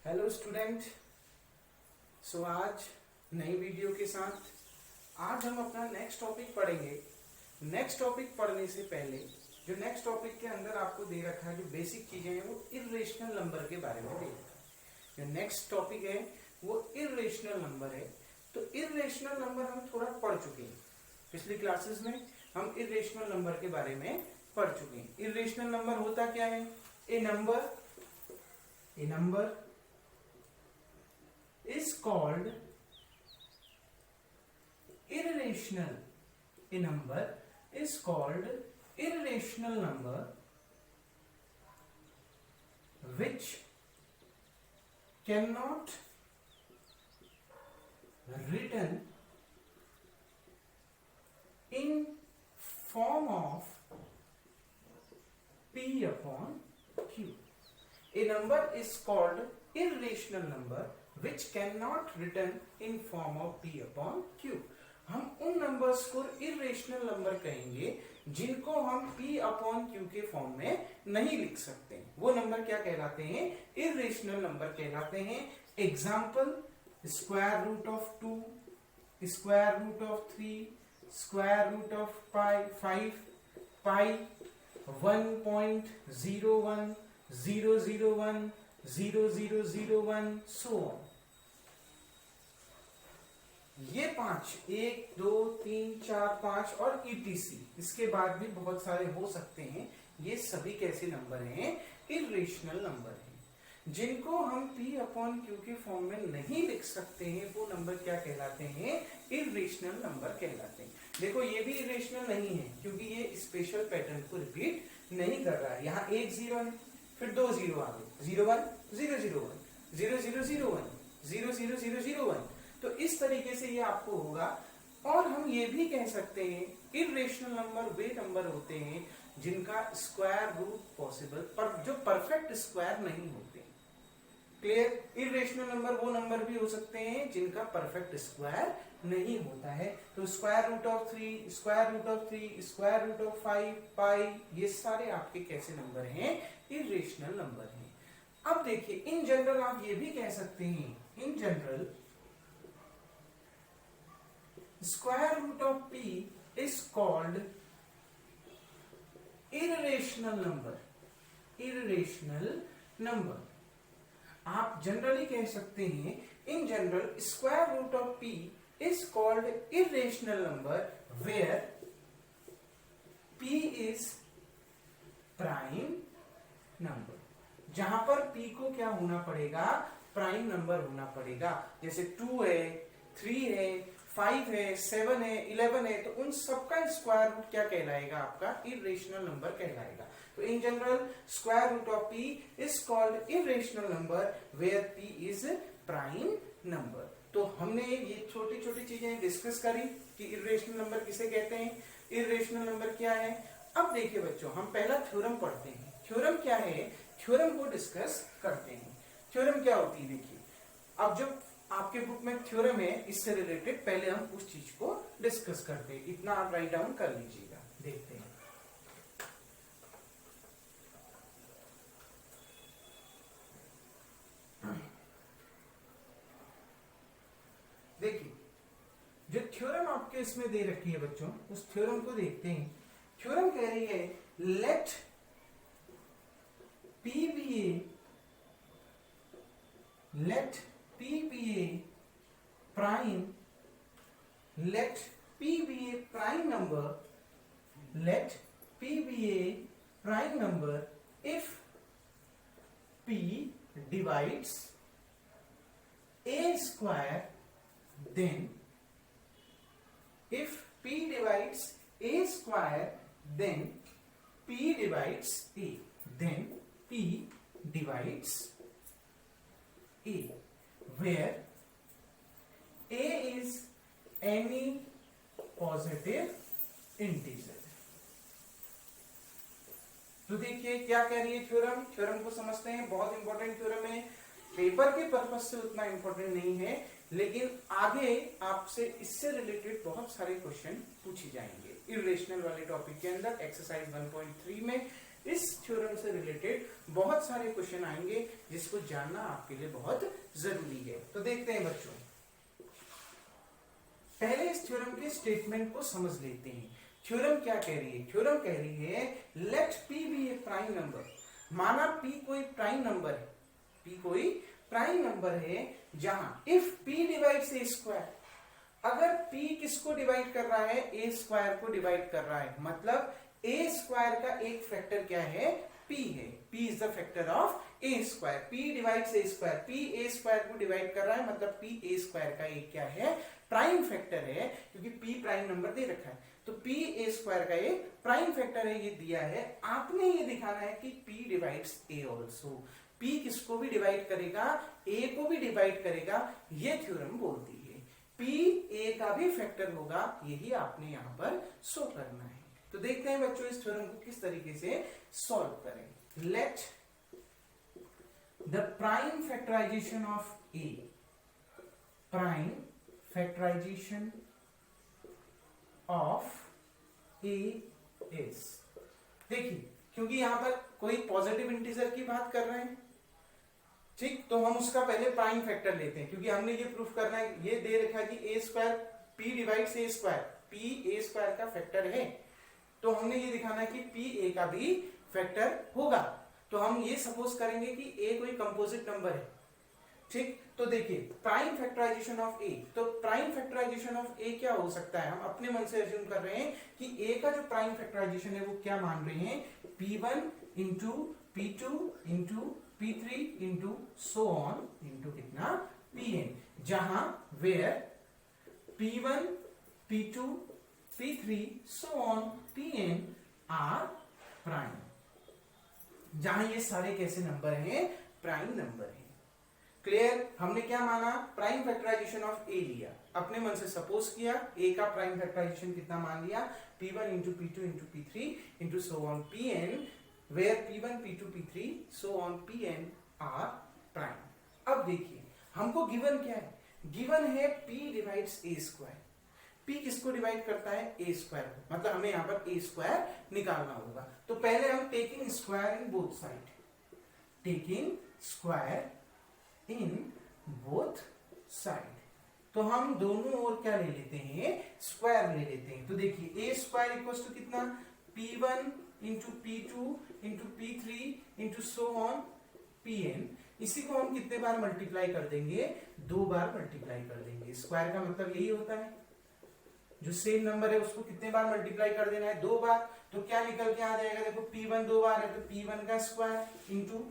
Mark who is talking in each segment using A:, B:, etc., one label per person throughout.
A: Hello student. आज नई video के साथ आज हम अपना नेक्स्ट टॉपिक पढ़ेंगे। नेक्स्ट टॉपिक पढ़ने से पहले जो नेक्स्ट टॉपिक के अंदर आपको दे रखा है, जो बेसिक चीजें हैं वो इर्रेशनल नंबर के बारे में दे रखा है। जो नेक्स्ट टॉपिक है वो इर्रेशनल नंबर है। तो इर्रेशनल नंबर हम थोड़ा पढ़ चुके हैं, पिछली क्लासेस में हम इर्रेशनल नंबर के बारे में पढ़ चुके हैं। इर्रेशनल नंबर होता क्या है? ए number is called irrational. A number is called irrational number which cannot written in form of P upon Q. A number is called irrational number which cannot written in form of P upon Q. हम उन numbers को irrational number कहेंगे जिनको हम P upon Q के form में नहीं लिख सकते। वो नंबर क्या कहलाते हैं? इर्रेशनल नंबर कहलाते हैं। Example: square root of 2, square root of 3, square root of 5, pi, 1.01, 001, 0001, so on. ये 5, 1, 2, 3, 4, 5 और ETC, इसके बाद भी बहुत सारे हो सकते हैं। ये सभी कैसे नंबर हैं? इर्रेशनल नंबर हैं जिनको हम P अपॉन Q के फॉर्म में नहीं लिख सकते हैं। वो नंबर क्या कहलाते हैं? इर्रेशनल नंबर कहलाते हैं। देखो, ये भी इर्रेशनल नहीं है क्योंकि ये स्पेशल पैटर्न को रिपीट नहीं कर रहा है। यहाँ एक 0 है, फिर 2 0 आ गए, 01, 001, 0001, 00001। तो इस तरीके से ये आपको होगा। और हम ये भी कह सकते हैं इर्रेशनल नंबर वे नंबर होते हैं जिनका स्क्वायर रूट पॉसिबल, पर जो परफेक्ट स्क्वायर नहीं होते। क्लियर? इर्रेशनल नंबर वो नंबर भी हो सकते हैं जिनका परफेक्ट स्क्वायर नहीं होता है। तो square root of 3, square root of 3, square root of 5, pi, ये सारे आपके कैसे नंबर हैं? इर्रेशनल नंबर हैं। अब देखिए, इन जनरल आप ये भी कह सकते हैं, in general square root of P is called irrational number. irrational number आप जनरली कह सकते हैं, in general square root of P is called irrational number where P is prime number. जहां पर P को क्या होना पड़ेगा? प्राइम नंबर होना पड़ेगा। जैसे 2 है, 3 है, 5 है, 7 है, 11 है, तो उन सबका स्क्वायर रूट क्या कहलाएगा? आपका इर्रेशनल नंबर कहलाएगा। तो in general square root of P is called irrational number where P is prime number. तो हमने ये छोटी छोटी चीजें डिस्कस करी कि इर्रेशनल नंबर किसे कहते हैं, इर्रेशनल नंबर क्या है। अब देखिए बच्चों, हम पहला थ्योरम पढ़ते हैं। थ्योरम क्या है? थ्योरम को डिस्कस करते हैं। थ्योरम क्या होती है? देखिए, अब जो आपके बुक में थ्योरम है, इससे रिलेटेड पहले हम उस चीज को डिस्कस करते हैं। इतना आप राइट डाउन कर लीजिएगा। देखते हैं। देखिए, जो थ्योरम आपके इसमें दे रखी है बच्चों, उस थ्योरम को देखते हैं। थ्योरम कह रही है late P be a prime, let P be a prime number, let P be a prime number if P divides a square, then if P divides a square, then P divides a, then P divides A, where A is any positive integer. तो देखिए क्या कह रही है theorem. Theorem को समझते हैं, बहुत इंपॉर्टेंट थ्योरम है। पेपर के पर्पज से उतना इंपॉर्टेंट नहीं है, लेकिन आगे आपसे इससे रिलेटेड बहुत सारे क्वेश्चन पूछे जाएंगे इर्रेशनल वाले टॉपिक के अंदर। एक्सरसाइज 1.3 में इस थ्योरम से रिलेटेड बहुत सारे क्वेश्चन आएंगे जिसको जानना आपके लिए बहुत जरूरी है। तो देखते हैं बच्चों, पहले इस थ्योरम के स्टेटमेंट को समझ लेते हैं। थ्योरम क्या कह रही है? थ्योरम कह रही है लेट p बी ए प्राइम नंबर। माना p कोई प्राइम नंबर है, p कोई प्राइम नंबर है जहां if p divides a square, अगर p किसको डिवाइड कर रहा है? a स्क्वायर को डिवाइड कर रहा है, मतलब a स्क्वायर का एक फैक्टर क्या है? p है। p is the factor of a square. p divides a square, p a square को डिवाइड कर रहा है, मतलब p a स्क्वायर का एक क्या है? प्राइम फैक्टर है, क्योंकि p प्राइम नंबर दे रखा है, तो p a स्क्वायर का एक प्राइम फैक्टर है, ये दिया है। आपने ये दिखाना है कि p divides a also. p किसको भी डिवाइड करेगा? a को भी डिवाइड करेगा, ये थ्योरम बोलती है। p a का भी फैक्टर होगा, यही आपने यहाँ पर शो करना है। तो देखते हैं बच्चों इस थ्योरम को किस तरीके से सॉल्व करें। Let the prime factorization of a, prime factorization of a is, देखिए क्योंकि यहां पर कोई पॉजिटिव इंटीजर की बात कर रहे हैं, ठीक, तो हम उसका पहले प्राइम फैक्टर लेते हैं, क्योंकि हमने ये प्रूफ करना है, ये दे रखा है कि a square p divides a square, p a square का फैक्टर है, तो हमने ये दिखाना है कि p a का भी फैक्टर होगा। तो हम ये सपोज करेंगे कि a कोई कंपोजिट नंबर है, ठीक। तो देखिए प्राइम फैक्टराइजेशन ऑफ a, तो प्राइम फैक्टराइजेशन ऑफ a क्या हो सकता है? हम अपने मन से अज्यूम कर रहे हैं कि a का जो प्राइम फैक्टराइजेशन है वो क्या मान रहे हैं? p1 into p2 into p3 into so on into कितना? pn, जहां where p1 p2 p3 so on pn are prime, जहां ये सारे कैसे नंबर हैं? प्राइम नंबर हैं। क्लियर? हमने क्या माना? प्राइम फैक्टराइजेशन ऑफ a लिया, अपने मन से सपोज किया, a का प्राइम फैक्टराइजेशन कितना मान लिया? p1 into p2 into p3 into so on pn, where p1 p2 p3 so on pn are prime. अब देखिए हमको गिवन क्या है? गिवन है p divides a square. p किसको डिवाइड करता है? a स्क्वायर को, मतलब हमें यहाँ पर a स्क्वायर निकालना होगा। तो पहले हम taking square in both side, taking square in both side, तो हम दोनों ओर क्या ले लेते हैं? स्क्वायर ले लेते हैं। तो देखिए a स्क्वायर इक्वल्स टू कितना? p1 into p2 into p3 into so on pn। इसी को हम कितने बार मल्टीप्लाई कर देंगे? 2 बार मल्टीप्लाई कर देंगे। स्क्वायर का मतलब यही होता है, जो सेम नंबर है उसको कितने बार मल्टीप्लाई कर देना है? 2 बार। तो क्या निकल के आ जाएगा? देखो p1 2 बार है, तो p1 का स्क्वायर इंटू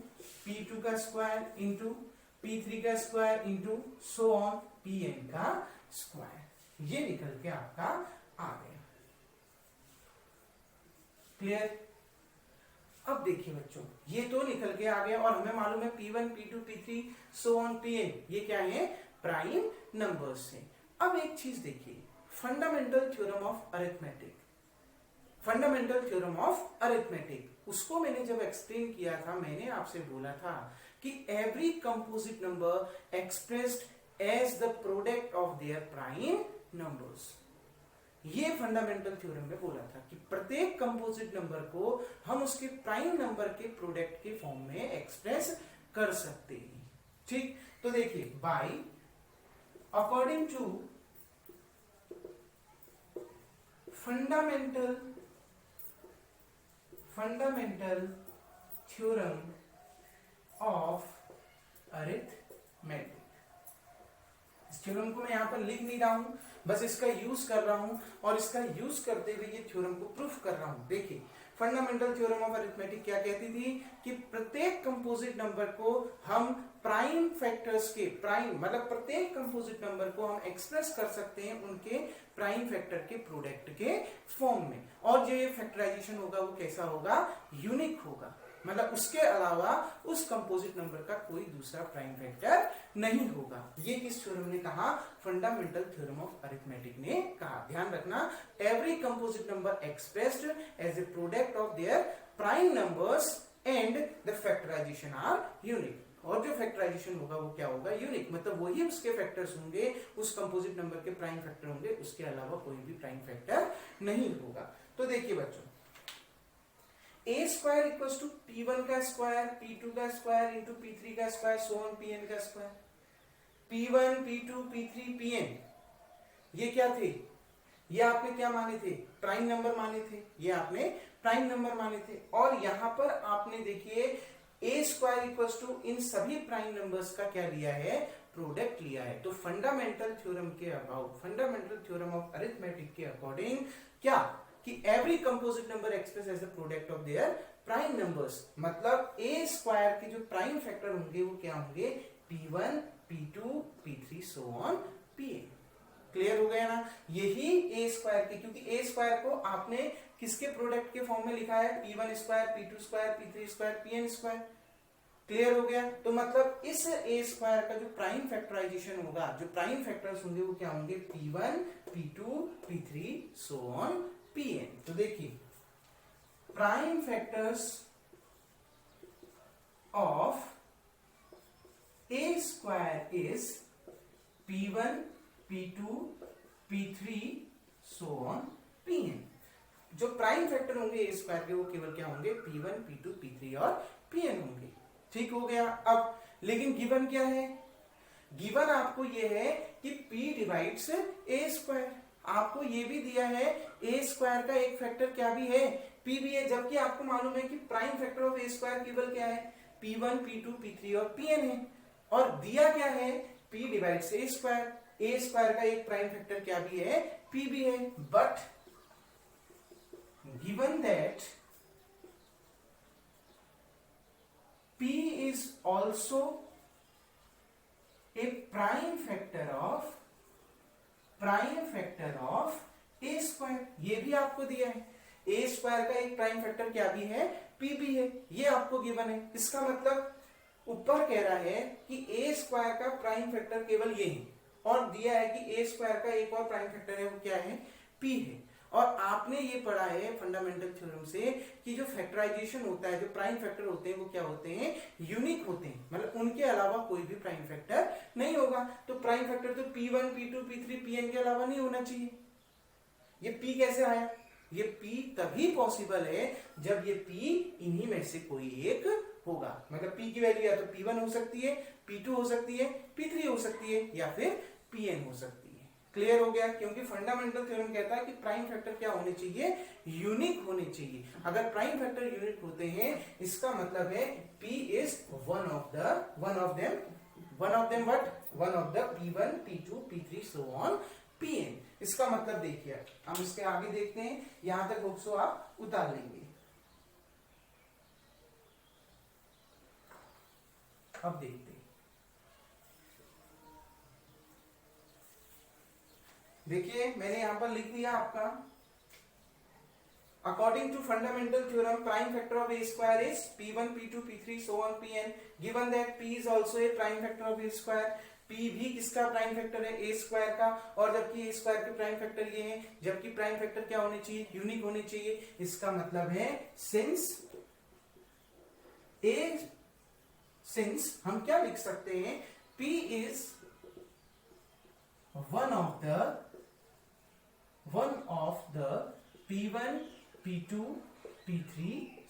A: p2 का स्क्वायर इंटू p3 का square into so on pn का स्क्वायर, ये निकल के आपका आ गया। क्लियर? अब देखिए बच्चों, ये तो निकल के आ गया और हमें मालूम है p1 p2 p3 so on pn, ये क्या है? प्राइम नंबर्स है। अब एक चीज देखिए, fundamental theorem of arithmetic, fundamental theorem of arithmetic, उसको मैंने जब एक्सप्लेन किया था, मैंने आपसे बोला था कि every composite number expressed as the product of their prime numbers. ये फंडामेंटल थ्योरम में बोला था कि प्रत्येक कंपोजिट नंबर को हम उसके प्राइम नंबर के प्रोडक्ट के फॉर्म में एक्सप्रेस कर सकते हैं, ठीक। तो देखिए by according to fundamental theorem of arithmetic, इस थ्योरम को मैं यहां पर लिख नहीं रहा हूं, बस इसका यूज कर रहा हूं और इसका यूज करते हुए ये थ्योरम को प्रूफ कर रहा हूं। देखिए फंडामेंटल थ्योरम ऑफ अरिथमेटिक क्या कहती थी कि प्रत्येक कंपोजिट नंबर को हम प्राइम फैक्टर्स के, प्राइम मतलब प्रत्येक कंपोजिट नंबर को हम एक्सप्रेस कर सकते हैं उनके प्राइम फैक्टर के प्रोडक्ट के फॉर्म में, और जो ये फैक्टराइजेशन होगा वो कैसा होगा? यूनिक होगा, मतलब उसके अलावा उस कंपोजिट नंबर का कोई दूसरा प्राइम फैक्टर नहीं होगा। ये किस थ्योरम ने कहा? फंडामेंटल थ्योरम ऑफ अरिथमेटिक ने कहा। ध्यान रखना, every composite number expressed as a product of their prime numbers and the factorization are unique, और जो फैक्टराइजेशन होगा वो क्या होगा? यूनिक, मतलब वही उसके फैक्टर्स होंगे, उस कंपोजिट नंबर के प्राइम फैक्टर होंगे, उसके अलावा कोई भी प्राइम फैक्टर नहीं होगा। तो देखिए बच्चों, ए स्क्वायर इक्वल टू P1 का स्क्वायर, P2 का स्क्वायर इंटू P3 का स्क्वायर, सो ऑन Pn का square. P1, P2, P3, Pn ये क्या थे? ये आपने क्या माने थे? प्राइम नंबर माने थे। ये आपने प्राइम नंबर माने थे। और यहां पर आपने देखिए ए स्क्वायर इक्वल टू इन सभी प्राइम नंबर्स का क्या लिया है? प्रोडक्ट लिया है। तो फंडामेंटल थ्योरम के about, fundamental theorem of arithmetic के अकॉर्डिंग क्या कि every composite number express as the product of their prime numbers, मतलब ए स्क्वायर के जो प्राइम फैक्टर होंगे वो क्या होंगे? P1, P2, P3 so on Pn। Clear हो गया ना? यही ए स्क्वायर के, क्योंकि ए स्क्वायर को आपने किसके प्रोडक्ट के फॉर्म में लिखा है? P1 square, P2 square, P3 square, Pn square. Clear हो गया? तो मतलब इस ए स्क्वायर का जो प्राइम फैक्टराइजेशन होगा, जो प्राइम फैक्टर्स होंगे वो क्या होंगे? P1, P2, P3 so on Pn। तो देखिए prime factors of a square is P1, P2, P3 so on Pn। जो प्राइम फैक्टर होंगे ए स्क्वायर के वो केवल क्या होंगे? P1, P2, P3 और Pn होंगे। ठीक हो गया? अब लेकिन गिवन क्या है? गिवन आपको ये है कि P डिवाइड्स ए स्क्वायर। आपको ये भी दिया है ए स्क्वायर का एक फैक्टर क्या भी है? P भी है, जबकि आपको मालूम है कि prime factor of a square केवल क्या है? P1, P2, P3 और Pn है। और दिया क्या है? P डिवाइड्स ए स्क्वायर। ए स्क्वायर का एक प्राइम फैक्टर क्या भी है? P भी है। But given that P is also a prime factor of a square। ये भी आपको दिया है। a स्क्वायर का एक प्राइम फैक्टर क्या भी है? P भी है। ये आपको गिवन है। इसका मतलब ऊपर कह रहा है कि a स्क्वायर का प्राइम फैक्टर केवल ये है, और दिया है कि a स्क्वायर का एक और प्राइम फैक्टर है वो क्या है? P है। और आपने ये पढ़ा है फंडामेंटल थ्योरम से कि जो फैक्टराइजेशन होता है, जो प्राइम फैक्टर होते हैं वो क्या होते हैं? यूनिक होते हैं, मतलब उनके अलावा कोई भी प्राइम फैक्टर नहीं होगा। तो प्राइम फैक्टर तो P1, P2, P3, Pn के अलावा नहीं होना चाहिए। ये P कैसे आया? ये P तभी पॉसिबल है जब ये P इन्हीं में से कोई एक होगा। मतलब P की वैल्यू या तो P1 हो सकती है, P2 हो सकती है, P3 हो सकती है, या फिर Pn हो सकती है। क्लियर हो गया? क्योंकि फंडामेंटल थ्योरम कहता है कि प्राइम फैक्टर क्या होने चाहिए? यूनिक होने चाहिए। अगर प्राइम फैक्टर यूनिक होते हैं इसका मतलब है P is one of them P1, P2, P3 so on Pn। इसका मतलब देखिए, हम इसके आगे देखते हैं, यहां तक बुक्स आप उतार लेंगे। अब देखते हैं, देखिए मैंने यहां पर लिख दिया आपका, according to fundamental theorem prime factor of a square is P1, P2, P3 so on Pn। Given that P is also a prime factor of a square. P भी किसका प्राइम फैक्टर है? ए स्क्वायर का। और जबकि ए square के prime factor ये हैं, जबकि प्राइम फैक्टर क्या होने चाहिए? यूनिक होने चाहिए। इसका मतलब है सिंस हम क्या लिख सकते हैं? P is one of the P1, P2, P3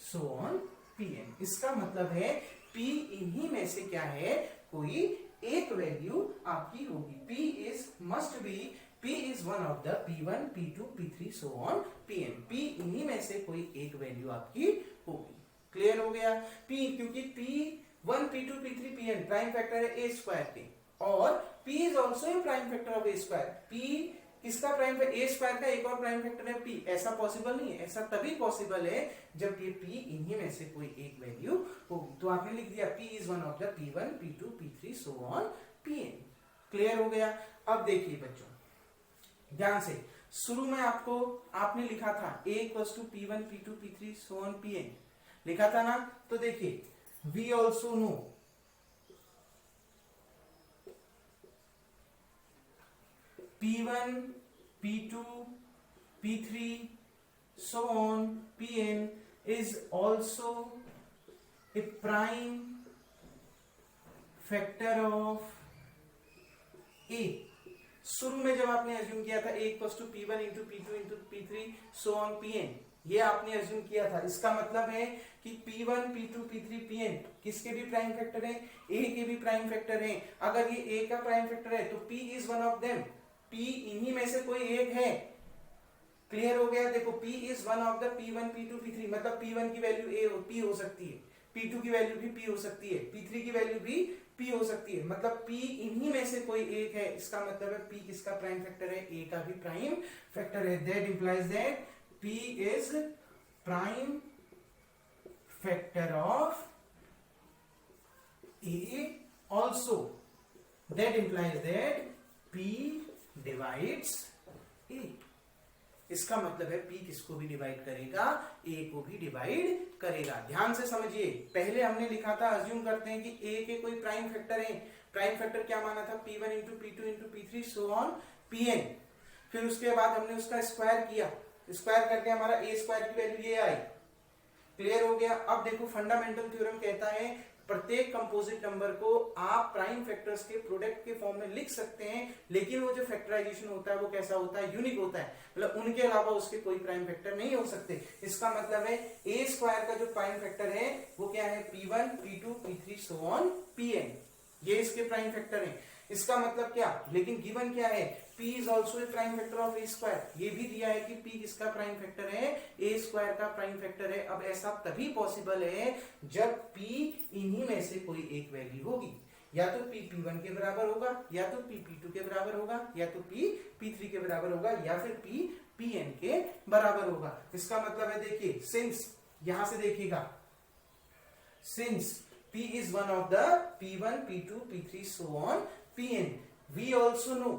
A: so on Pn। इसका मतलब है P इन्हीं में से क्या है? कोई एक वैल्यू आपकी होगी। P is one of the P1, P2, P3 so on Pn। P इन्हीं में से कोई एक वैल्यू आपकी होगी। क्लियर हो गया? P, क्योंकि P1, P2, P3, Pn prime factor है ए स्क्वायर के, और P is also a prime factor of a square. P किसका प्राइम फैक्टर? ए स्क्वायर का एक और प्राइम फैक्टर है P। ऐसा पॉसिबल नहीं है। ऐसा तभी पॉसिबल है जब ये P इन्हीं में से कोई एक वैल्यू होगी। तो आपने लिख दिया P is one of the P1, P2, P3 so on Pn। Clear हो गया? अब देखिए बच्चों ध्यान से, शुरू में आपने लिखा था A equals to P1, P2, P3 so on Pn लिखा था ना। तो देखिए we also know P1, P2, P3 so on Pn is also a prime factor of A। शुरू में जब आपने एज्यूम किया था A equals to P1 into P2 into P3 so on Pn, ये आपने अज्यूम किया था। इसका मतलब है कि P1, P2, P3, Pn किसके भी प्राइम फैक्टर हैं? A के भी प्राइम फैक्टर हैं। अगर ये A का प्राइम फैक्टर है तो P is one of them, P इन्हीं में से कोई एक है। क्लियर हो गया? देखो P is one of the P1, P2, P3, मतलब P1 की वैल्यू P हो सकती है, P2 की वैल्यू भी P हो सकती है, P3 की वैल्यू भी P हो सकती है, मतलब P इन्हीं में से कोई एक है। इसका मतलब है P किसका प्राइम फैक्टर है? A का भी प्राइम फैक्टर है। That implies that P is prime factor of A also. That implies that P divides A. इसका मतलब है P किसको भी डिवाइड करेगा? A को भी डिवाइड करेगा। ध्यान से समझिए, पहले हमने लिखा था, अज्यूम करते हैं कि A के कोई प्राइम फैक्टर है। प्राइम फैक्टर क्या माना था? P1 into P2 into P3 so on Pn। फिर उसके बाद हमने उसका स्क्वायर किया, स्क्वायर करके हमारा A स्क्वायर की वैल्यू ये आई। क्लियर हो गया? अब देखो फंडामेंटल थ्योरम कहता है प्रत्येक कंपोजिट नंबर को आप प्राइम फैक्टर्स के प्रोडक्ट के फॉर्म में लिख सकते हैं, लेकिन वो जो फैक्टराइजेशन होता है वो कैसा होता है? यूनिक होता है, मतलब उनके अलावा उसके कोई प्राइम फैक्टर नहीं हो सकते। इसका मतलब है ए स्क्वायर का जो प्राइम फैक्टर है वो क्या है? P1, P2, P3 so on Pn, ये इसके प्राइम फैक्टर हैं। इसका मतलब क्या? लेकिन गिवन क्या है? P is also a prime factor of a square. ये भी दिया है कि P किसका प्राइम फैक्टर है? ए स्क्वायर का प्राइम फैक्टर है। अब ऐसा तभी पॉसिबल है जब P इन्हीं में से कोई एक वैल्यू होगी, या तो P P1 के बराबर होगा, या तो P P2 के बराबर होगा, या तो P P3 के बराबर होगा, या फिर P Pn के बराबर होगा। इसका मतलब है, देखिए सिंस, यहां से देखिएगा, since P is one of the P1, P2, P3 so on Pn, we also know,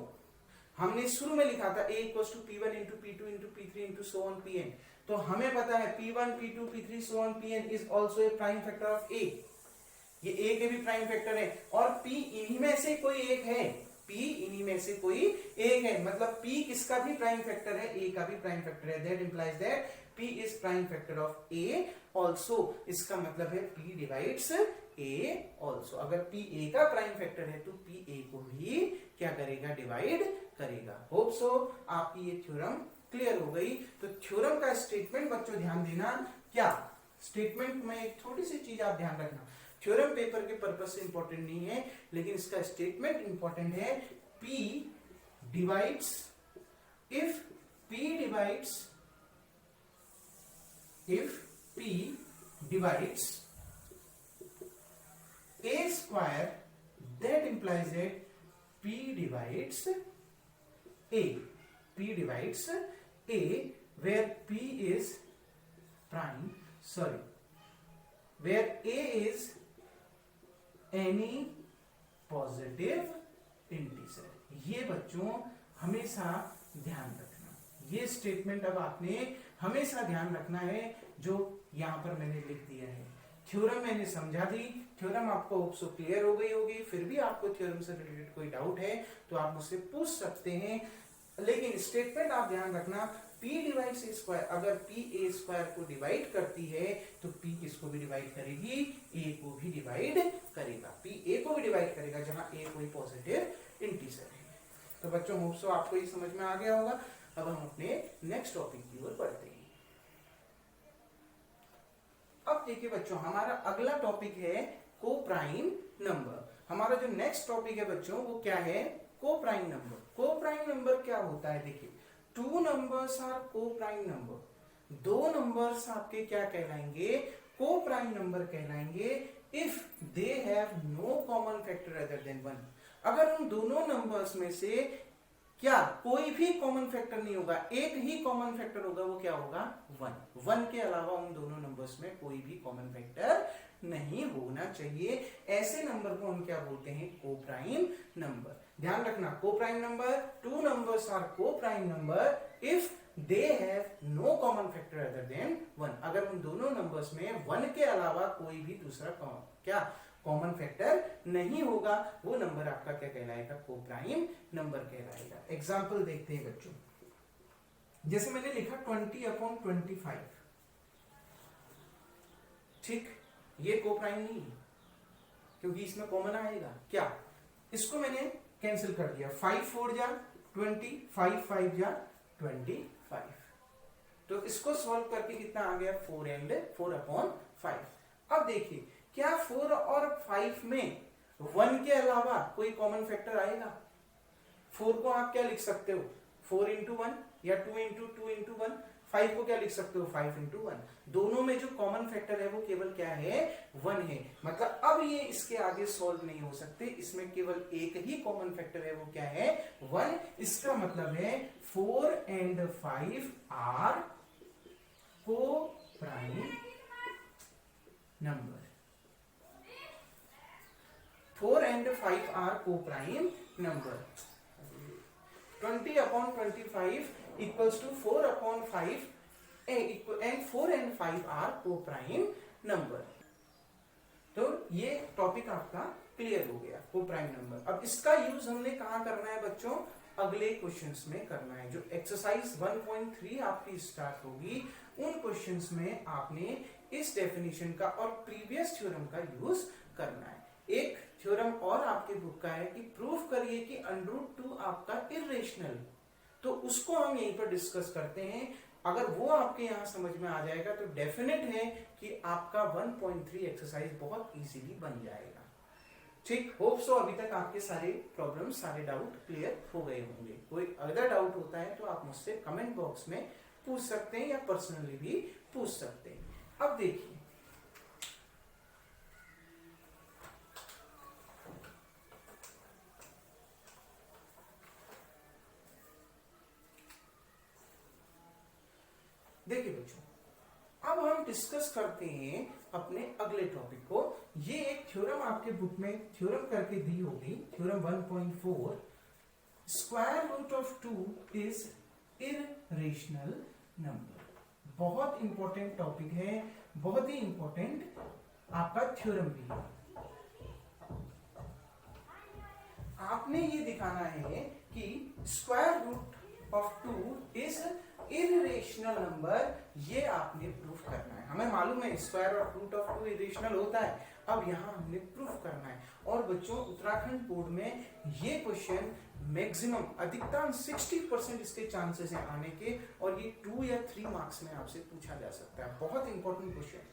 A: हमने शुरू में लिखा था A equals to P1 into P2 into P3 into so on Pn, तो हमें पता है P1, P2, P3 so on Pn is also a prime factor of A, ये A के भी प्राइम फैक्टर है, और P इन्हीं में से कोई एक है, P इन्हीं में से कोई एक है, मतलब P किसका भी प्राइम फैक्टर है? A का भी प्राइम फैक्टर है। That implies that P is prime factor of A also, इसका मतलब है P divides A also। अगर P A का प्राइम फैक्टर है तो P A को भी क्या करेगा? डिवाइड करेगा। होप सो आपकी ये थ्योरम क्लियर हो गई। तो थ्योरम का स्टेटमेंट बच्चों ध्यान देना, क्या स्टेटमेंट में एक थोड़ी सी चीज आप ध्यान रखना, थ्योरम पेपर के पर्पज से इंपॉर्टेंट नहीं है, लेकिन इसका स्टेटमेंट इंपॉर्टेंट है। P divides, if P divides, if P divides A square, that implies that P divides A. P divides A, where P is prime, sorry, where A is any positive integer। ये बच्चों हमेशा ध्यान रखना, ये statement अब आपने हमेशा ध्यान रखना है जो यहां पर मैंने लिख दिया है। थ्योरम मैंने समझा दी, थ्योरम आपको होप्सो क्लियर हो गई होगी। फिर भी आपको थ्योरम से रिलेटेड कोई डाउट है तो आप मुझसे पूछ सकते हैं, लेकिन स्टेटमेंट आप ध्यान रखना, P डिवाइड्स A स्क्वायर, अगर P A स्क्वायर को डिवाइड करती है तो P किसको भी डिवाइड करेगी? A को भी डिवाइड करेगा, P A को भी डिवाइड करेगा जहां A कोई पॉजिटिव इंटीजर है। तो बच्चों होप्सो आपको ये समझ में आ गया होगा। अब हम अपने नेक्स्ट टॉपिक की ओर बढ़ते हैं। अब देखिए बच्चों, हमारा अगला टॉपिक है को प्राइम नंबर। हमारा जो नेक्स्ट टॉपिक है बच्चों वो क्या है? Coprime number. Coprime number क्या होता है? देखिए, two numbers are coprime number. दो नंबर्स आपके क्या कहलाएंगे? को प्राइम नंबर कहलाएंगे if they have no common factor other than one. अगर उन दोनों नंबर्स में से क्या कोई भी कॉमन फैक्टर नहीं होगा, एक ही कॉमन फैक्टर होगा, वो क्या होगा? वन। वन के अलावा उन दोनों नंबर्स में कोई भी कॉमन फैक्टर नहीं होना चाहिए। ऐसे नंबर को हम क्या बोलते हैं? Coprime number. ध्यान रखना, coprime number, two numbers are coprime number if they have no common factor other than one. अगर उन दोनों नंबर्स में वन के अलावा कोई भी दूसरा क्या कॉमन फैक्टर नहीं होगा, वो नंबर आपका क्या कहलाएगा? को प्राइम नंबर कहलाएगा। एग्जाम्पल देखते हैं बच्चों, जैसे मैंने लिखा 20/25, ठीक, ये को प्राइम नहीं है क्योंकि इसमें कॉमन आएगा क्या, इसको मैंने कैंसिल कर दिया। 5 4 जा 20, 5 5 जा 25, तो इसको सॉल्व करके कितना आ गया 4 एंड 4/5। अब देखिए क्या 4 और 5 में 1 के अलावा कोई कॉमन फैक्टर आएगा? 4 को आप क्या लिख सकते हो 4 इंटू 1 या 2 इंटू 2 इंटू 1। 5 को क्या लिख सकते हो 5 इंटू 1। दोनों में जो कॉमन फैक्टर है वो केवल क्या है 1 है। मतलब अब ये इसके आगे सॉल्व नहीं हो सकते, इसमें केवल एक ही कॉमन फैक्टर है, वो क्या है 1। इसका मतलब है 4 and 5 are coprime number. 4 and 5 are coprime number. 20/25 equals to 4/5 and 4 and 5 are co-prime number। तो ये टॉपिक आपका क्लियर हो गया को-प्राइम नंबर। अब इसका यूज हमने कहाँ करना है बच्चों? अगले क्वेश्चंस में करना है। जो एक्सरसाइज 1.3 आपकी स्टार्ट होगी उन क्वेश्चंस में आपने इस डेफिनेशन का और प्रीवियस थ्योरम का यूज करना है। एक थ्योरम और आपके बुक का है कि प्रूफ करिए कि √2 आपका इरेशनल, तो उसको हम यहीं पर डिस्कस करते हैं। अगर वो आपके यहां समझ में आ जाएगा तो डेफिनेट है कि आपका 1.3 एक्सरसाइज बहुत इजीली बन जाएगा। ठीक, होप सो अभी तक आपके सारे प्रॉब्लम सारे डाउट क्लियर हो गए होंगे। कोई अदर डाउट होता है तो आप मुझसे कमेंट बॉक्स में पूछ सकते हैं या पर्सनली भी पूछ सकते हैं। अब देखिए बच्चों, अब हम डिस्कस करते हैं अपने अगले टॉपिक को। ये एक थ्योरम आपके बुक में थ्योरम करके दी होगी, theorem 1.4, square root of 2 is irrational number. बहुत इंपॉर्टेंट टॉपिक है, बहुत ही इंपॉर्टेंट आपका थ्योरम भी है। आपने ये दिखाना है कि square root of 2 is irrational number, ये आपने प्रूफ करना है। हमें मालूम है square of root of 2 irrational होता है, अब यहां हमने प्रूफ करना है। और बच्चों उत्तराखंड बोर्ड में ये क्वेश्चन मैक्सिमम अधिकतम 60% इसके चांसेस हैं आने के, और ये 2 या 3 मार्क्स में आपसे पूछा जा सकता है। बहुत इंपॉर्टेंट क्वेश्चन,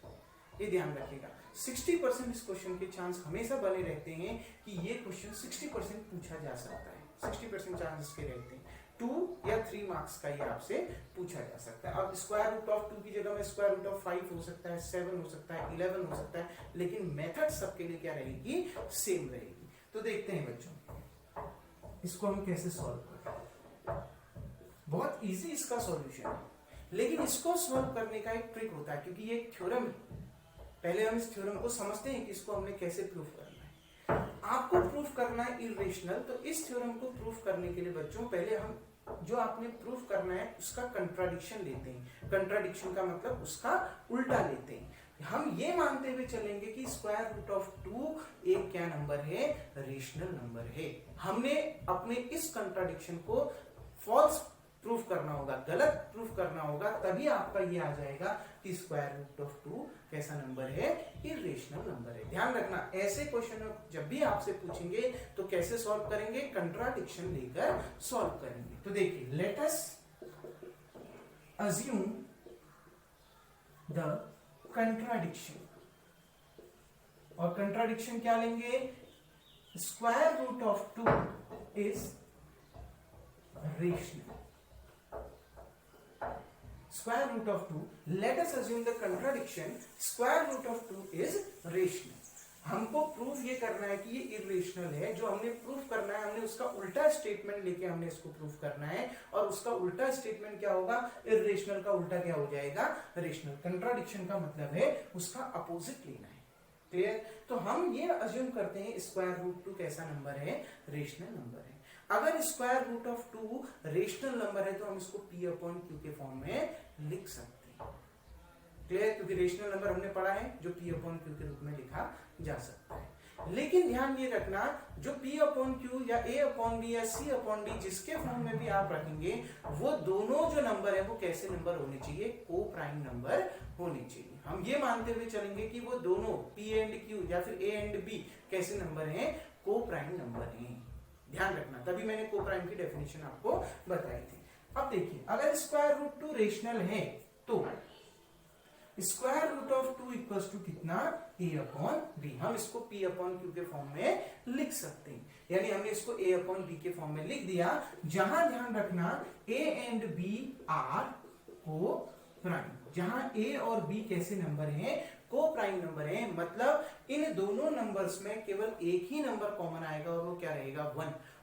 A: ये ध्यान रखिएगा। 60% इस क्वेश्चन के चांस हमेशा बने रहते हैं कि ये क्वेश्चन 60% पूछा जा सकता है। 60% चांस के रहते हैं, 2 या 3 मार्क्स का ये आपसे पूछा जा सकता है। अब स्क्वायर रूट ऑफ 2 की जगह में स्क्वायर रूट ऑफ 5 हो सकता है, 7 हो सकता है, 11 हो सकता है, लेकिन मेथड सबके लिए क्या रहेगी, सेम रहेगी। तो देखते हैं बच्चों इसको हम कैसे सॉल्व करते हैं। बहुत इजी इसका सॉल्यूशन है, लेकिन इसको सॉल्व करने का एक ट्रिक होता है, क्योंकि ये एक थ्योरम है। पहले हम इस थ्योरम को समझते हैं कि इसको हमने कैसे प्रूफ करना है। आपको प्रूफ करना है इररेशनल, तो इस थ्योरम को प्रूफ करने के लिए बच्चों पहले हम जो आपने प्रूफ करना है उसका कंट्राडिक्शन लेते हैं। कंट्राडिक्शन का मतलब उसका उल्टा लेते हैं। हम ये मानते हुए चलेंगे कि स्क्वायर रूट ऑफ 2 एक क्या नंबर है, रेशनल नंबर है। हमने अपने इस कंट्राडिक्शन को फॉल्स प्रूफ करना होगा, गलत प्रूफ करना होगा, तभी आपका ये आ जाएगा कि स्क्वायर रूट ऑफ 2 कैसा नंबर है, इररेशनल नंबर है। ध्यान रखना, ऐसे क्वेश्चन जब भी आपसे पूछेंगे तो कैसे सॉल्व करेंगे, कंट्राडिक्शन लेकर सॉल्व करेंगे। तो देखिए, let us assume the contradiction, और कंट्राडिक्शन क्या लेंगे, square root of 2 is rational. Square root of 2, let us assume the contradiction square root of 2 is rational। हमको प्रूफ ये करना है कि ये इररेशनल है। जो हमने प्रूफ करना है, हमने उसका उल्टा स्टेटमेंट लेके हमने इसको प्रूफ करना है, और उसका उल्टा स्टेटमेंट क्या होगा, इररेशनल का उल्टा क्या हो जाएगा, रेशनल। कंट्राडिक्शन का मतलब है उसका अपोजिट लेना है। क्लियर? तो हम ये अज्यूम करते हैं स्क्वायर रूट 2 कैसा नंबर है, रेशनल नंबर है। अगर square root of 2 rational number है तो हम इसको P/Q के फॉर्म में लिख सकते हैं। क्लियर? क्योंकि रेशनल नंबर हमने पढ़ा है जो P/Q के रूप में लिखा जा सकता है। लेकिन ध्यान ये रखना, जो P/Q या A/B या C/D जिसके फॉर्म में भी आप रखेंगे, वो दोनों जो नंबर है वो कैसे नंबर होने चाहिए, को प्राइम नंबर होने चाहिए। हम ये मानते हुए चलेंगे कि वो दोनों P एंड Q या फिर A एंड B कैसे नंबर हैं, को प्राइम नंबर हैं। ध्यान रखना, तभी मैंने को प्राइम की डेफिनेशन आपको बताई थी। अब देखिए, अगर स्क्वायर रूट 2 रेशनल है तो square root of 2 equals to कितना, a अपॉन b। हम इसको p अपॉन q के फॉर्म में लिख सकते हैं, यानी हमने इसको a अपॉन b के फॉर्म में लिख दिया, जहां ध्यान रखना a and b are coprime, जहां a और b कैसे नंबर हैं, को प्राइम नंबर है, मतलब इन दोनों नंबर्स में केवल एक ही नंबर कॉमन आएगा और वो क्या रहेगा,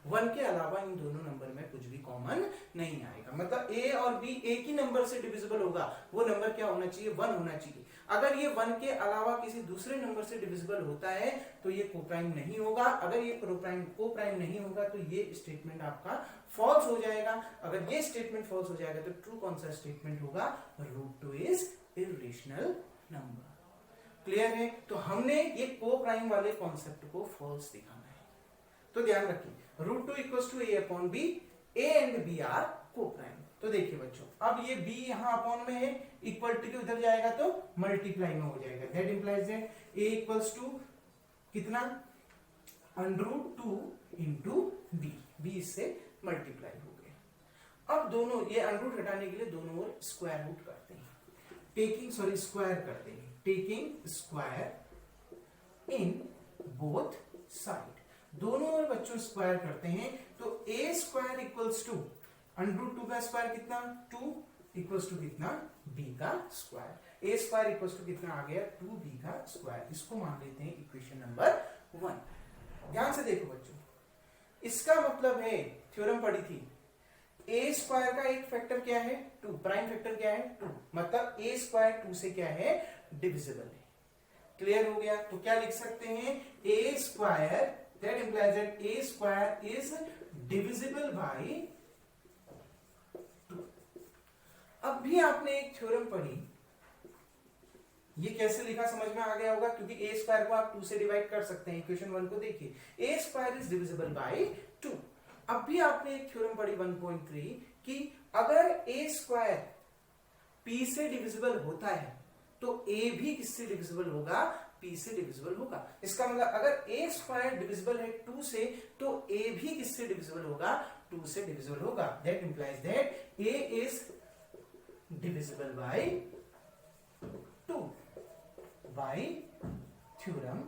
A: 1 के अलावा इन दोनों नंबर में कुछ भी कॉमन नहीं आएगा। मतलब a और b एक ही नंबर से डिविजिबल होगा, वो नंबर क्या होना चाहिए, 1 होना चाहिए। अगर ये 1 के अलावा किसी दूसरे नंबर से डिविजिबल होता है तो ये कोप्राइम नहीं होगा। अगर ये कोप्राइम नहीं होगा तो ये स्टेटमेंट आपका फॉल्स हो जाएगा। अगर ये स्टेटमेंट फॉल्स हो जाएगा तो ट्रू कौन सा स्टेटमेंट होगा, root 2 is irrational number. Clear है? तो हमने ये कोप्राइम वाले कॉन्सेप्ट को फॉल्स दिखाना है, तो ध्यान रखिए root 2 equals to a upon b, a and b are coprime. तो देखिए बच्चों, अब ये b यहां अपॉन में है, इक्वल टू उधर जाएगा तो मल्टीप्लाई में हो जाएगा। That implies that a equals to कितना, √2 इंटू b, b इससे मल्टीप्लाई हो गया। अब दोनों ये अंडरूट हटाने के लिए दोनों ओर स्क्वायर रूट करते हैं, स्क्वायर करते हैं, taking square in both side, दोनों ओर बच्चों स्क्वायर करते हैं। तो a स्क्वायर इक्वल्स टू √2 का स्क्वायर कितना, 2 इक्वल्स टू कितना, b का square. a square equals to कितना आ गया, 2b का स्क्वायर। इसको मान लेते हैं इक्वेशन नंबर 1। ध्यान से देखो बच्चों, इसका मतलब है, थ्योरम पढ़ी थी, a स्क्वायर का एक फैक्टर क्या है, 2, प्राइम फैक्टर क्या है, 2, मतलब a स्क्वायर 2 से क्या है, डिविजिबल है। क्लियर हो गया? तो क्या लिख सकते हैं, a square, that implies that a square is divisible by 2। अब भी आपने एक थ्योरम पढ़ी, ये कैसे लिखा समझ में आ गया होगा, क्योंकि a स्क्वायर को आप 2 से डिवाइड कर सकते हैं। इक्वेशन 1 को देखिए, a square is divisible by 2। अब भी आपने एक थ्योरम पढ़ी 1.3 कि अगर a स्क्वायर p से डिविजिबल होता है तो a भी किससे डिविजिबल होगा, p से डिविजिबल होगा। इसका मतलब अगर a स्क्वायर डिविजिबल है 2 से तो a भी किससे डिविजिबल होगा, 2 से डिविजिबल होगा। That implies that a is divisible by 2 bye theorem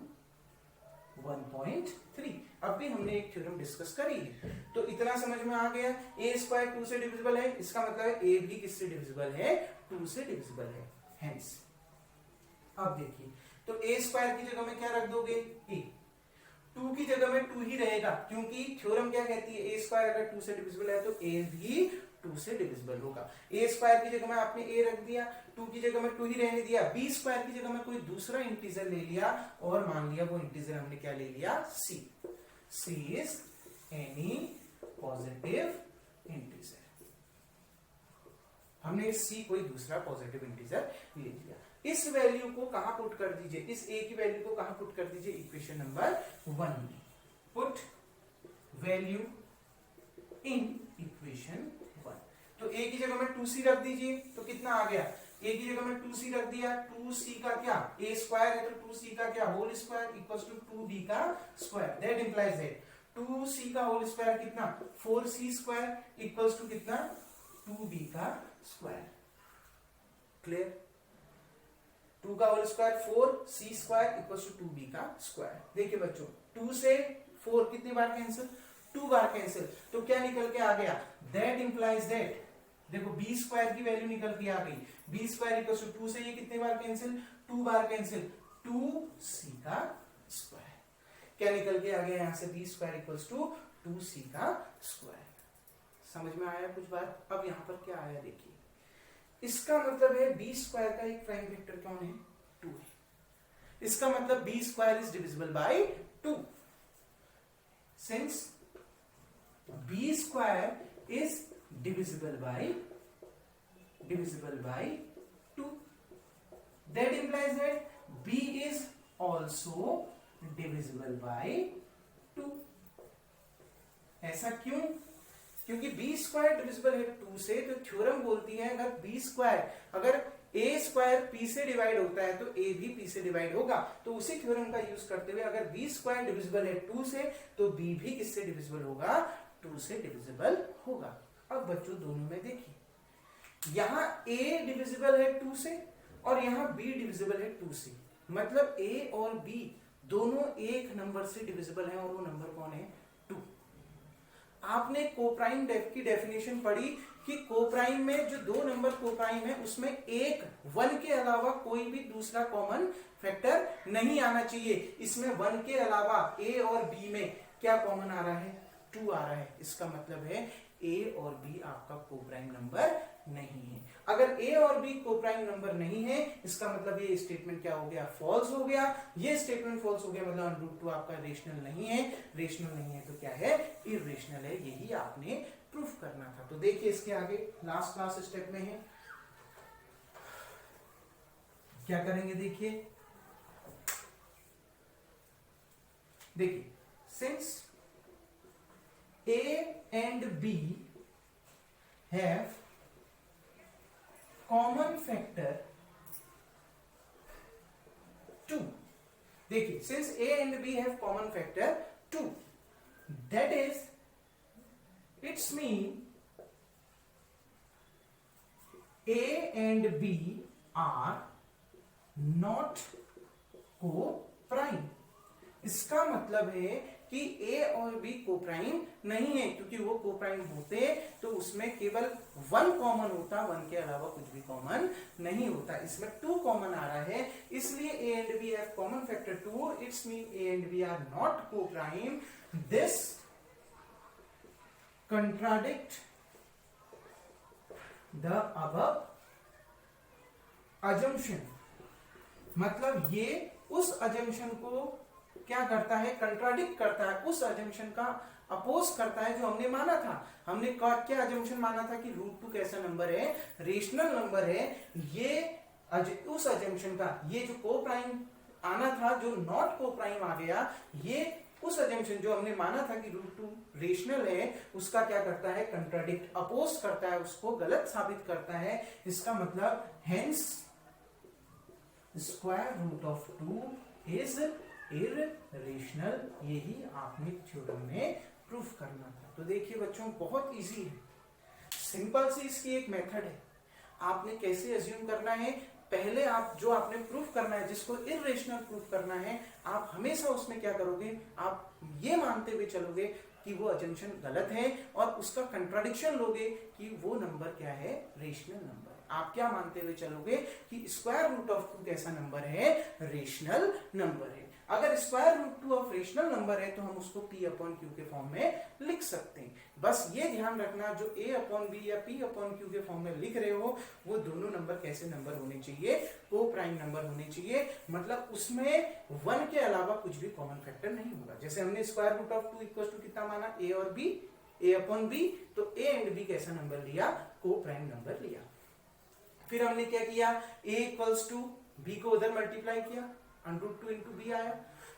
A: 1.3। अब भी हमने एक थ्योरम डिस्कस करी है, तो इतना समझ में आ गया, a स्क्वायर 2 से डिविजिबल है, इसका मतलब है a भी किससे डिविजिबल है, 2 से डिविजिबल है। हेंस अब देखिए, तो a स्क्वायर की जगह में क्या रख दोगे, a, 2 की जगह में 2 ही रहेगा, क्योंकि थ्योरम क्या कहती है, a स्क्वायर अगर 2 से डिविजिबल है तो a भी 2 से डिविजिबल होगा। a स्क्वायर की जगह में आपने a रख दिया, 2 की जगह में 2 ही रहने दिया, b स्क्वायर की जगह में कोई दूसरा इंटीजर ले लिया और मान लिया वो इंटीजर हमने क्या ले लिया, c। c is any positive integer, हमने c कोई दूसरा पॉजिटिव इंटीजर ले लिया। इस वैल्यू को कहां पुट कर दीजिए, इस a की वैल्यू को कहां पुट कर दीजिए, इक्वेशन नंबर 1 में। पुट वैल्यू इन इक्वेशन 1, तो a की जगह में 2c रख दीजिए, तो कितना आ गया, a की जगह में 2c रख दिया, 2c का क्या, a स्क्वायर है तो 2c का क्या, whole square equals to 2b का square. That implies that 2c का होल स्क्वायर कितना, 4c स्क्वायर इक्वल्स टू कितना, 2b का स्क्वायर। क्लियर? 2 का whole square 4c square equals to 2b का स्क्वायर। देखिए बच्चों, 2 से 4 कितनी बार कैंसिल, 2 बार कैंसिल, तो क्या निकल के आ गया, दैट इंप्लाइज दैट, देखो b स्क्वायर की वैल्यू निकल के आ गई, b स्क्वायर इक्वल्स टू 2 से ये कितने बार कैंसिल, 2 बार कैंसिल, 2c का स्क्वायर। क्या निकल के आ गया यहां से, b square equals to 2c का स्क्वायर। समझ में आया कुछ बात? अब यहां पर क्या आया देखिए, इसका मतलब है b स्क्वायर का एक प्राइम वेक्टर कौन है, 2 है। इसका मतलब b square is divisible by 2, since b square is divisible by 2, that implies that b is also divisible by 2। ऐसा क्यों? क्योंकि b स्क्वायर डिविजिबल है 2 से, तो थ्योरम बोलती है अगर b स्क्वायर, अगर a स्क्वायर p से डिवाइड होता है तो a भी p से डिवाइड होगा। तो उसी थ्योरम का यूज करते हुए अगर b स्क्वायर डिविजिबल है 2 से तो b भी किससे डिविजिबल होगा, 2 से डिविजिबल होगा। अब बच्चों दोनों में देखिए, यहां a डिविजिबल है 2 से और यहां b डिविजिबल है 2 से, मतलब a और b दोनों एक नंबर से डिविजिबल हैं और वो नंबर कौन है? 2। आपने कोप्राइम की डेफिनेशन पढ़ी कि कोप्राइम में जो दो नंबर कोप्राइम है उसमें एक 1 के अलावा कोई भी दूसरा कॉमन फैक्टर नहीं आना चाहिए। इसमें 1 के अलावा a और b में क्या कॉमन आ रहा है? 2 आ रहा है। इसका मतलब है a और b आपका कोप्राइम नंबर नहीं है। अगर a और b कोप्राइम नंबर नहीं है, इसका मतलब ये स्टेटमेंट क्या हो गया? फॉल्स हो गया। ये स्टेटमेंट फॉल्स हो गया, मतलब √2 आपका रेशनल नहीं है। रेशनल नहीं है तो क्या है? इर्रेशनल है। यही आपने प्रूफ करना था। तो देखिए इसके आगे लास्ट स्टेप में है, क्या करेंगे? देखिए since a and b have common factor 2, देखिए since a and b have common factor 2, that is it's mean a and b are not co-prime। इसका मतलब है कि a और b कोप्राइम नहीं है, क्योंकि वो कोप्राइम होते तो उसमें केवल 1 कॉमन होता, 1 के अलावा कुछ भी कॉमन नहीं होता। इसमें 2 कॉमन आ रहा है, इसलिए a and b have common factor 2, it's mean a and b are not co-prime। This contradict the above assumption, मतलब ये उस assumption को क्या करता है? कंट्राडिक्ट करता है, उस assumption का अपोज करता है जो हमने माना था। हमने क्या assumption माना था कि √2 कैसा नंबर है? रेशनल नंबर है। ये उस assumption का, ये जो कोप्राइम आना था जो नॉट कोप्राइम आ गया, ये उस assumption जो हमने माना था कि √2 रेशनल है, उसका क्या करता है? कंट्राडिक्ट, अपोज करता है, उसको गलत साबित करता है। इसका मतलब हेंस √2 इज इर्रेशनल। यही आपने थ्योरम में प्रूफ करना था। तो देखिए बच्चों, बहुत इजी है, सिंपल सी इसकी एक मेथड है। आपने कैसे अज्यूम करना है? पहले आप जो आपने प्रूफ करना है, जिसको इर्रेशनल प्रूफ करना है, आप हमेशा उसमें क्या करोगे? आप ये मानते हुए चलोगे कि वो अजम्पशन गलत है और उसका कंट्राडिक्शन लोगे कि वो नंबर क्या है? रेशनल नंबर है। आप क्या मानते हुए चलोगे कि √2 कैसा नंबर है? रेशनल नंबर है। अगर √2 ऑफ रेशनल नंबर है तो हम उसको p/q के फॉर्म में लिख सकते हैं। बस ये ध्यान रखना, जो a/b या p/q के फॉर्म में लिख रहे हो वो दोनों नंबर कैसे नंबर होने चाहिए? को-प्राइम नंबर होने चाहिए, मतलब उसमें 1 के अलावा कुछ भी कॉमन फैक्टर नहीं होगा। जैसे हमने √2 इक्वल टू कितना माना? a और b, a/b, तो a एंड b कैसा नंबर लिया? को-प्राइम नंबर लिया। फिर हमने क्या किया? a इक्वल्स टू b को उधर मल्टीप्लाई किया, √2 इंटू बी आया,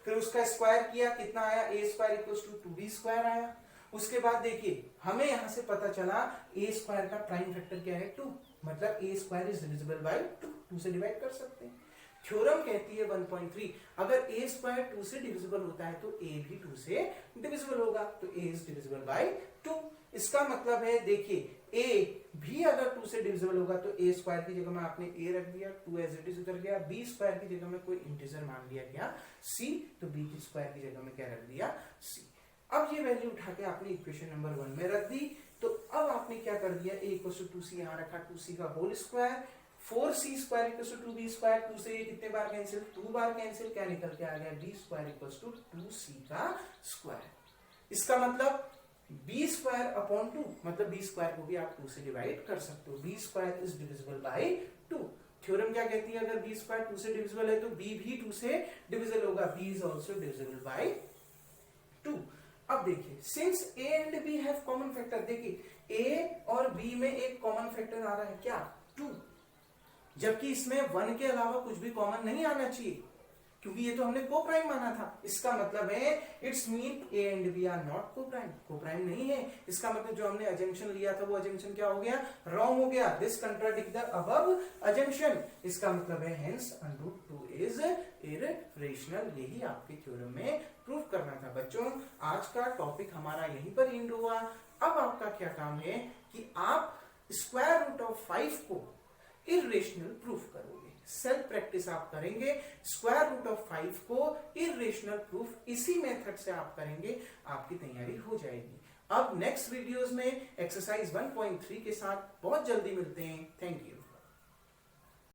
A: फिर उसका स्क्वायर किया, कितना आया? a² इक्वल्स टू 2b² आया। उसके बाद देखिए हमें यहां से पता चला a² का प्राइम फैक्टर क्या है? 2, मतलब a² इज डिविजिबल बाय 2 से डिवाइड कर सकते हैं। थ्योरम कहती है 1.3, अगर a² 2 से डिविजिबल होता है तो a भी 2 से डिविजिबल होगा, तो a इज डिविजिबल बाय 2। इसका मतलब है देखिए a भी अगर 2 से डिविजिबल होगा तो a² की जगह में आपने a रख दिया, 2 एज इट इज उतर गया, b² की जगह में कोई इंटीजर मान लिया क्या? c, तो b² की जगह में क्या रख दिया? c। अब ये वैल्यू उठा के आपने इक्वेशन नंबर 1 में रख दी, तो अब आपने क्या कर दिया? a इक्वल टू 2c यहाँ रखा, 2c का whole square, 4c² equal to 2b², 2 से ये कितने बार कैंसिल? 2 बार कैंसिल, क्या निकल के आ गया? b² इक्वल टू 2c का स्क्वायर। इसका मतलब b²/2, मतलब b² को भी आप 2 से डिवाइड कर सकते हो। b² is divisible by 2। Theorem क्या कहती है? अगर b² 2 से डिविजिबल है तो b भी 2 से डिविजिबल होगा, b is also divisible by 2। अब देखिए since a and b have common factor, देखिए a और b में एक कॉमन फैक्टर आ रहा है क्या? 2, जबकि इसमें 1 के अलावा कुछ भी कॉमन नहीं आना चाहिए, क्योंकि ये तो हमने को-प्राइम माना था। इसका मतलब है it's mean a and b are not coprime, coprime नहीं है। इसका मतलब जो हमने अजम्पशन लिया था वो अजम्पशन क्या हो गया? रॉन्ग हो गया। This contradict the above assumption. इसका मतलब है हेंस √2 इज इर्रेशनल। यही आपके थ्योरम में प्रूफ करना था। बच्चों आज का टॉपिक हमारा यहीं पर एंड हुआ। अब आपका क्या काम है कि आप स्क्वायर रूट ऑफ 5 को इरेशनल प्रूफ करोगे। सेल्फ प्रैक्टिस आप करेंगे, स्क्वायर रूट ऑफ 5 को इरेशनल प्रूफ इसी मेथड से आप करेंगे, आपकी तैयारी हो जाएगी। अब नेक्स्ट वीडियोस में एक्सरसाइज 1.3 के साथ बहुत जल्दी मिलते हैं। Thank you.